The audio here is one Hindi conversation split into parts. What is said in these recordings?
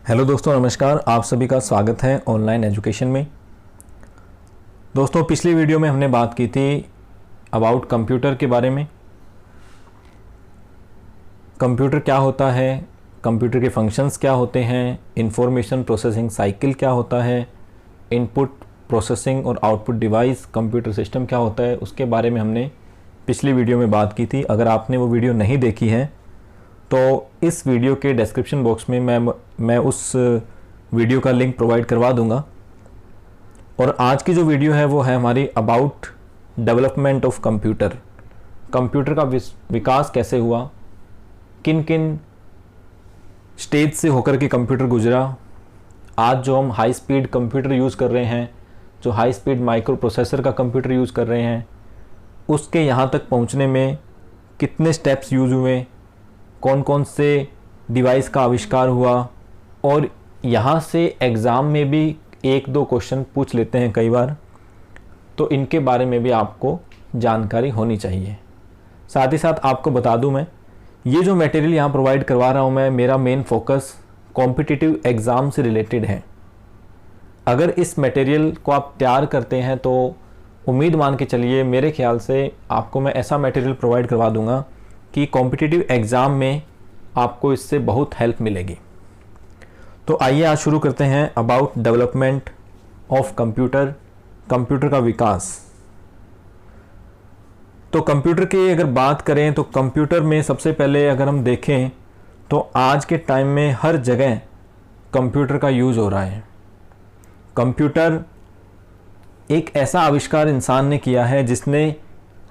हेलो दोस्तों, नमस्कार। आप सभी का स्वागत है ऑनलाइन एजुकेशन में। दोस्तों, पिछली वीडियो में हमने बात की थी अबाउट कंप्यूटर के बारे में। कंप्यूटर क्या होता है, कंप्यूटर के फंक्शंस क्या होते हैं, इंफॉर्मेशन प्रोसेसिंग साइकिल क्या होता है, इनपुट प्रोसेसिंग और आउटपुट डिवाइस कंप्यूटर सिस्टम क्या होता है, उसके बारे में हमने पिछली वीडियो में बात की थी। अगर आपने वो वीडियो नहीं देखी है तो इस वीडियो के डिस्क्रिप्शन बॉक्स में मैं उस वीडियो का लिंक प्रोवाइड करवा दूंगा। और आज की जो वीडियो है वो है हमारी about development of computer. Computer का विकास कैसे हुआ, किन किन स्टेज से होकर के कंप्यूटर गुजरा। आज जो हम हाई स्पीड कंप्यूटर यूज़ कर रहे हैं, जो हाई स्पीड माइक्रो प्रोसेसर का कंप्यूटर यूज़ कर रहे हैं, उसके यहाँ तक पहुँचने में कितने स्टेप्स यूज़ हुए, कौन कौन से डिवाइस का आविष्कार हुआ। और यहाँ से एग्ज़ाम में भी एक दो क्वेश्चन पूछ लेते हैं कई बार, तो इनके बारे में भी आपको जानकारी होनी चाहिए। साथ ही साथ आपको बता दूं, मैं ये जो मटेरियल यहाँ प्रोवाइड करवा रहा हूँ मेरा मेन फोकस कॉम्पिटिटिव एग्ज़ाम से रिलेटेड है। अगर इस मटेरियल को आप तैयार करते हैं तो उम्मीद मान के चलिए, मेरे ख्याल से आपको मैं ऐसा मटेरियल प्रोवाइड करवा दूंगा कि कॉम्पिटिटिव एग्ज़ाम में आपको इससे बहुत हेल्प मिलेगी। तो आइए आज शुरू करते हैं about development of computer, computer का विकास। तो कंप्यूटर की अगर बात करें तो कंप्यूटर में सबसे पहले अगर हम देखें तो आज के टाइम में हर जगह कंप्यूटर का यूज़ हो रहा है। कंप्यूटर एक ऐसा आविष्कार इंसान ने किया है जिसने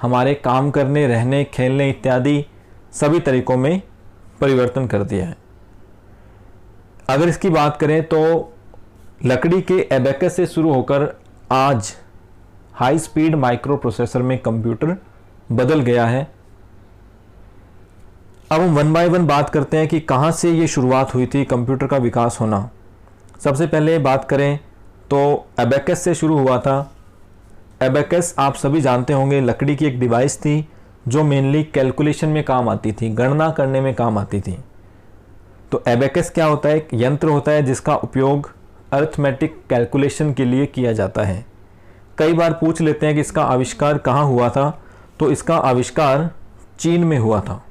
हमारे काम करने, रहने, खेलने इत्यादि सभी तरीकों में परिवर्तन कर दिया है। अगर इसकी बात करें तो लकड़ी के एबेकस से शुरू होकर आज हाई स्पीड माइक्रो प्रोसेसर में कंप्यूटर बदल गया है। अब हम वन बाय वन बात करते हैं कि कहाँ से ये शुरुआत हुई थी कंप्यूटर का विकास होना। सबसे पहले बात करें तो एबेकस से शुरू हुआ था। एबेकस आप सभी जानते होंगे, लकड़ी की एक डिवाइस थी जो मेनली कैलकुलेशन में काम आती थी, गणना करने में काम आती थी। तो एबेकस क्या होता है? एक यंत्र होता है जिसका उपयोग अरिथमेटिक कैलकुलेशन के लिए किया जाता है। कई बार पूछ लेते हैं कि इसका आविष्कार कहाँ हुआ था, तो इसका आविष्कार चीन में हुआ था।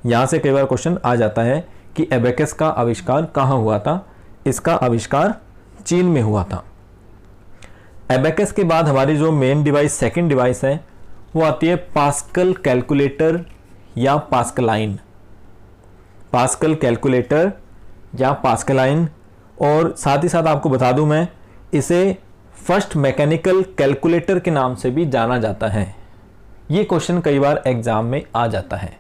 यहाँ से कई बार क्वेश्चन आ जाता है कि एबेकस का आविष्कार कहाँ हुआ था। इसका आविष्कार चीन में हुआ था। एबेकस के बाद हमारी जो मेन डिवाइस, सेकंड डिवाइस है, वो आती है पास्कल कैलकुलेटर या पास्कलाइन। पास्कल कैलकुलेटर या पास्कलाइन। और साथ ही साथ आपको बता दूं, मैं इसे फर्स्ट मैकेनिकल कैलकुलेटर के नाम से भी जाना जाता है। ये क्वेश्चन कई बार एग्जाम में आ जाता है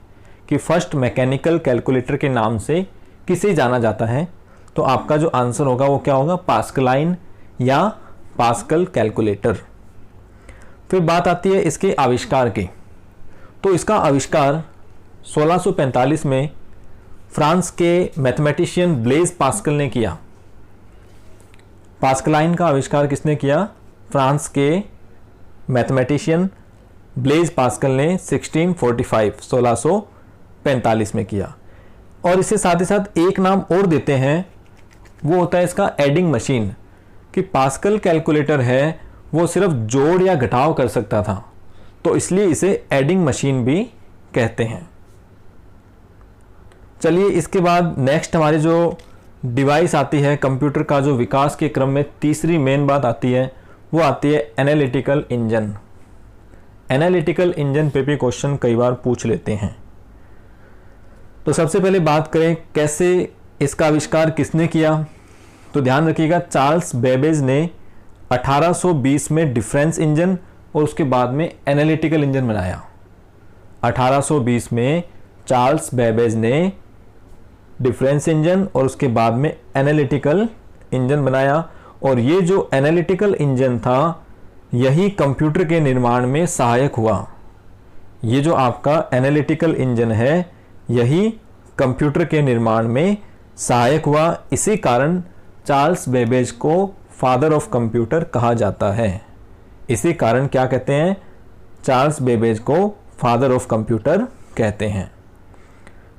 कि फर्स्ट मैकेनिकल कैलकुलेटर के नाम से किसे जाना जाता है। तो आपका जो आंसर होगा वो क्या होगा? पास्कलाइन या पास्कल कैलकुलेटर। फिर बात आती है इसके आविष्कार की। तो इसका आविष्कार 1645 में फ्रांस के मैथमेटिशियन ब्लेज पास्कल ने किया। पास्कलाइन का आविष्कार किसने किया? फ्रांस के मैथमेटिशियन ब्लेज पास्कल ने 1645 में किया। और इससे साथ ही साथ एक नाम और देते हैं, वो होता है इसका एडिंग मशीन। कि पास्कल कैलकुलेटर है वो सिर्फ जोड़ या घटाव कर सकता था, तो इसलिए इसे एडिंग मशीन भी कहते हैं। चलिए, इसके बाद नेक्स्ट हमारी जो डिवाइस आती है कंप्यूटर का जो विकास के क्रम में, तीसरी मेन बात आती है, वो आती है एनालिटिकल इंजन। एनालिटिकल इंजन पे भी क्वेश्चन कई बार पूछ लेते हैं। तो सबसे पहले बात करें कैसे इसका आविष्कार किसने किया, तो ध्यान रखिएगा, चार्ल्स बेबेज ने 1820 में डिफरेंस इंजन और उसके बाद में एनालिटिकल इंजन बनाया। 1820 में चार्ल्स बेबेज ने डिफरेंस इंजन और उसके बाद में एनालिटिकल इंजन बनाया। और ये जो एनालिटिकल इंजन था, यही कंप्यूटर के निर्माण में सहायक हुआ। ये जो आपका एनालिटिकल इंजन है, यही कंप्यूटर के निर्माण में सहायक हुआ। इसी कारण चार्ल्स बेबेज को फादर ऑफ कंप्यूटर कहा जाता है। इसी कारण क्या कहते हैं? चार्ल्स बेबेज को फादर ऑफ कंप्यूटर कहते हैं।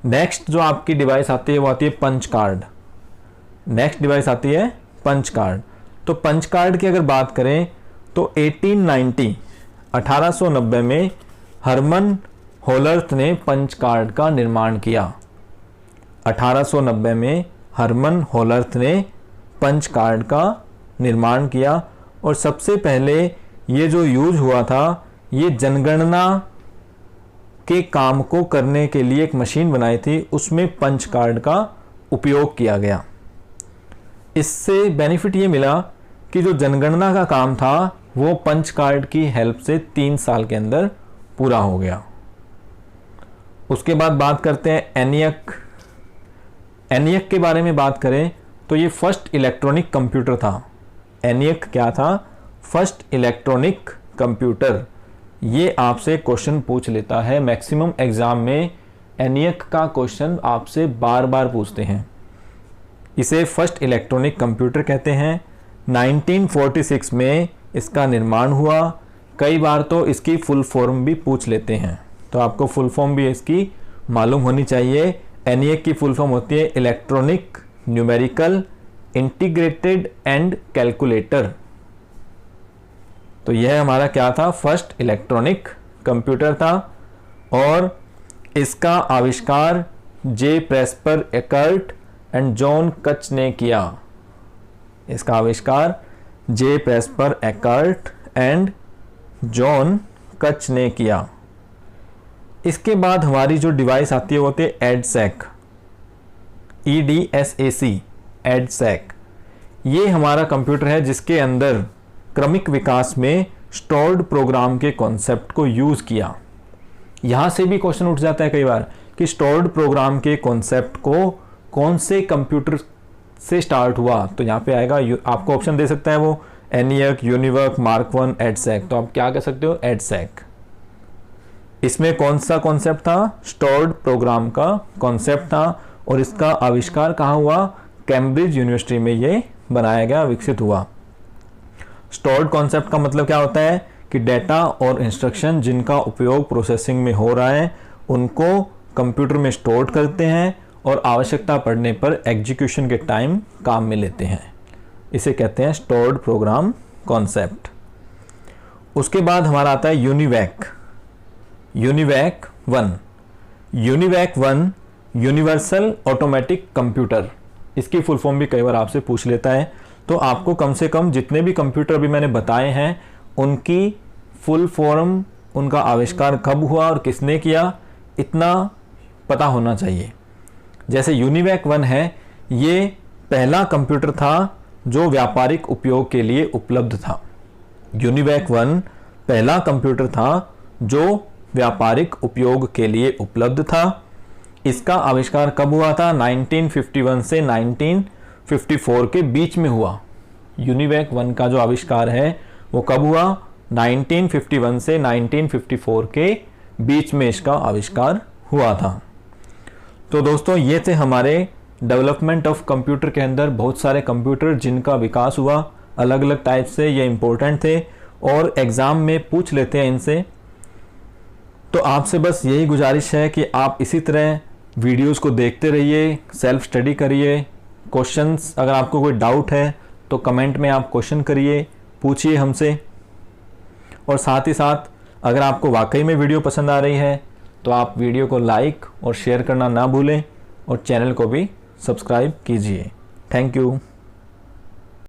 नेक्स्ट जो आपकी डिवाइस आती है वो आती है पंच कार्ड। नेक्स्ट डिवाइस आती है पंच कार्ड। तो पंच कार्ड की अगर बात करें तो 1890 में हरमन होलर्थ ने पंच कार्ड का निर्माण किया। 1890 में हरमन होलर्थ ने पंच कार्ड का निर्माण किया और सबसे पहले ये जो यूज हुआ था, ये जनगणना के काम को करने के लिए एक मशीन बनाई थी, उसमें पंच कार्ड का उपयोग किया गया। इससे बेनिफिट ये मिला कि जो जनगणना का काम था वो पंच कार्ड की हेल्प से 3 साल के अंदर पूरा हो गया। उसके बाद बात करते हैं एनियक। एनियक के बारे में बात करें तो ये फर्स्ट इलेक्ट्रॉनिक कंप्यूटर था। एनियक क्या था? First electronic computer. ये आपसे क्वेश्चन पूछ लेता है मैक्सिमम एग्जाम में। एनियक का क्वेश्चन आपसे बार बार पूछते हैं। इसे फर्स्ट इलेक्ट्रॉनिक कंप्यूटर कहते हैं। 1946 में इसका निर्माण हुआ। कई बार तो इसकी फुल फॉर्म भी पूछ लेते हैं, तो आपको फुल फॉर्म भी इसकी मालूम होनी चाहिए। एनियक की फुल फॉर्म होती है electronic numerical integrated and calculator. तो यह हमारा क्या था? फर्स्ट इलेक्ट्रॉनिक कंप्यूटर था और इसका आविष्कार जे प्रेस्पर एकर्ट एंड जॉन कच ने किया। इसका आविष्कार जे प्रेस्पर एकर्ट एंड जॉन कच ने किया। इसके बाद हमारी जो डिवाइस आती है वो होती है एडसैक, EDSAC, एडसैक। ये हमारा कंप्यूटर है जिसके अंदर क्रमिक विकास में स्टोर्ड प्रोग्राम के कॉन्सेप्ट को यूज़ किया। यहाँ से भी क्वेश्चन उठ जाता है कई बार कि स्टोर्ड प्रोग्राम के कॉन्सेप्ट को कौन से कंप्यूटर से स्टार्ट हुआ। तो यहाँ पे आएगा, आपको ऑप्शन दे सकता है वो एनियक, यूनिवर्क, मार्क 1, एडसैक। तो आप क्या कह सकते हो? एडसैक। इसमें कौन सा कॉन्सेप्ट था? स्टोर्ड प्रोग्राम का कॉन्सेप्ट था और इसका आविष्कार कहाँ हुआ? कैम्ब्रिज यूनिवर्सिटी में ये बनाया गया, विकसित हुआ। स्टोर्ड कॉन्सेप्ट का मतलब क्या होता है कि डेटा और इंस्ट्रक्शन जिनका उपयोग प्रोसेसिंग में हो रहा है उनको कंप्यूटर में स्टोर करते हैं और आवश्यकता पड़ने पर एग्जीक्यूशन के टाइम काम में लेते हैं। इसे कहते हैं स्टोर्ड प्रोग्राम कॉन्सेप्ट। उसके बाद हमारा आता है UNIVAC. UNIVAC 1। UNIVAC 1 universal automatic computer. इसकी फुल फॉर्म भी कई बार आपसे पूछ लेता है, तो आपको कम से कम जितने भी कंप्यूटर अभी मैंने बताए हैं उनकी फुल फॉर्म, उनका आविष्कार कब हुआ और किसने किया, इतना पता होना चाहिए। जैसे यूनिवैक 1 है, ये पहला कंप्यूटर था जो व्यापारिक उपयोग के लिए उपलब्ध था। यूनिवैक 1 पहला कंप्यूटर था जो व्यापारिक उपयोग के लिए उपलब्ध था। इसका आविष्कार कब हुआ था? 1951 से 1954 के बीच में हुआ। यूनिवैक 1 का जो आविष्कार है वो कब हुआ? 1951 से 1954 के बीच में इसका आविष्कार हुआ था। तो दोस्तों ये थे हमारे डेवलपमेंट ऑफ कंप्यूटर के अंदर बहुत सारे कंप्यूटर जिनका विकास हुआ अलग अलग टाइप से। ये इम्पोर्टेंट थे और एग्ज़ाम में पूछ लेते हैं इनसे। तो आपसे बस यही गुजारिश है कि आप इसी तरह वीडियोस को देखते रहिए, सेल्फ स्टडी करिए। क्वेश्चंस अगर आपको कोई डाउट है तो कमेंट में आप क्वेश्चन करिए, पूछिए हमसे। और साथ ही साथ अगर आपको वाकई में वीडियो पसंद आ रही है तो आप वीडियो को लाइक और शेयर करना ना भूलें और चैनल को भी सब्सक्राइब कीजिए। Thank you.